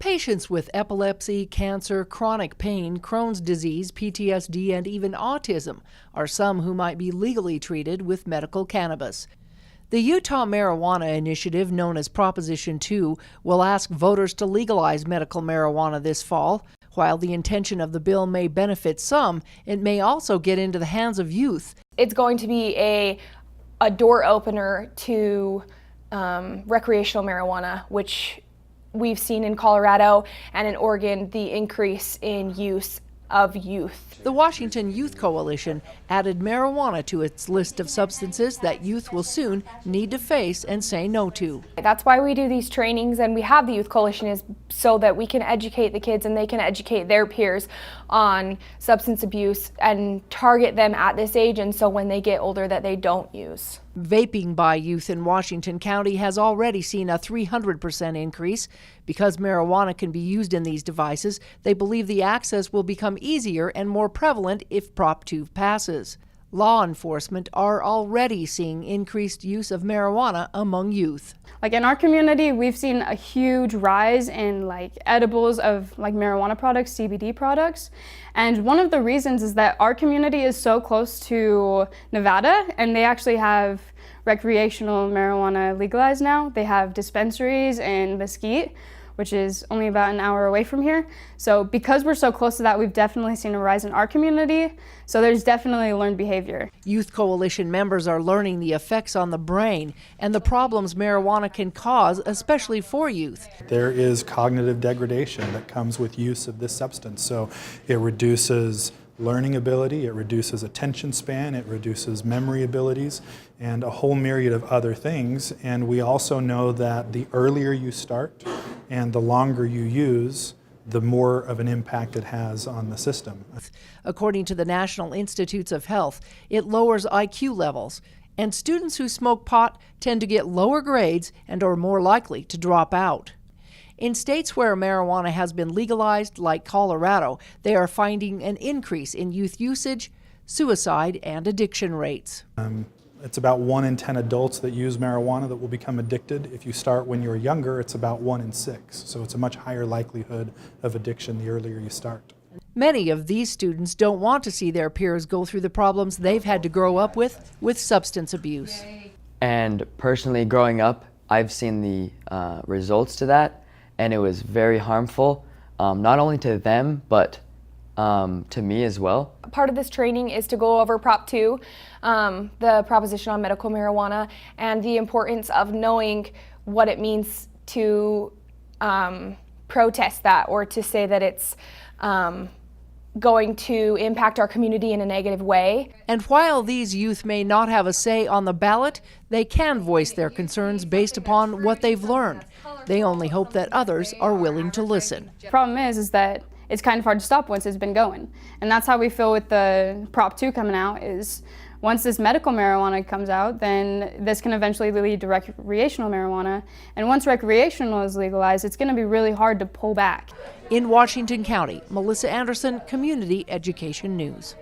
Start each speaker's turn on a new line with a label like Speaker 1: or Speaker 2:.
Speaker 1: Patients with epilepsy, cancer, chronic pain, Crohn's disease, PTSD, and even autism are some who might be legally treated with medical cannabis. The Utah Marijuana Initiative, known as Proposition 2, will ask voters to legalize medical marijuana this fall. While the intention of the bill may benefit some, it may also get into the hands of youth.
Speaker 2: It's going to be a door opener to recreational marijuana, which we've seen in Colorado and in Oregon, the increase in use of youth.
Speaker 1: The Washington Youth Coalition added marijuana to its list of substances that youth will soon need to face and say no to.
Speaker 2: That's why we do these trainings and we have the Youth Coalition, is so that we can educate the kids and they can educate their peers on substance abuse and target them at this age, and so when they get older that they don't use.
Speaker 1: Vaping by youth in Washington County has already seen a 300% increase. Because marijuana can be used in these devices, they believe the access will become easier and more prevalent if Prop 2 passes. Law enforcement are already seeing increased use of marijuana among youth.
Speaker 3: Like in our community, we've seen a huge rise in edibles of marijuana products, CBD products. And one of the reasons is that our community is so close to Nevada, and they actually have recreational marijuana legalized now. They have dispensaries in Mesquite, which is only about an hour away from here. So because we're so close to that, we've definitely seen a rise in our community. So there's definitely learned behavior.
Speaker 1: Youth Coalition members are learning the effects on the brain and the problems marijuana can cause, especially for youth.
Speaker 4: There is cognitive degradation that comes with use of this substance. So it reduces learning ability, it reduces attention span, it reduces memory abilities, and a whole myriad of other things. And we also know that the earlier you start and the longer you use, the more of an impact it has on the system.
Speaker 1: According to the National Institutes of Health, it lowers IQ levels, and students who smoke pot tend to get lower grades and are more likely to drop out. In states where marijuana has been legalized, like Colorado, they are finding an increase in youth usage, suicide, and addiction rates.
Speaker 4: It's about 1 in 10 adults that use marijuana that will become addicted. If you start when you're younger, it's about 1 in 6. So it's a much higher likelihood of addiction the earlier you start.
Speaker 1: Many of these students don't want to see their peers go through the problems they've had to grow up with substance abuse.
Speaker 5: And personally, growing up, I've seen the results to that. And it was very harmful, not only to them, but to me as well.
Speaker 2: Part of this training is to go over Prop 2, the proposition on medical marijuana, and the importance of knowing what it means to protest that, or to say that it's going to impact our community in a negative way.
Speaker 1: And while these youth may not have a say on the ballot, they can voice their concerns based upon what they've learned. They only hope that others are willing to listen.
Speaker 3: The problem is that it's kind of hard to stop once it's been going. And that's how we feel with the Prop 2 coming out, is once this medical marijuana comes out, then this can eventually lead to recreational marijuana. And once recreational is legalized, it's going to be really hard to pull back.
Speaker 1: In Washington County, Melissa Anderson, Community Education News.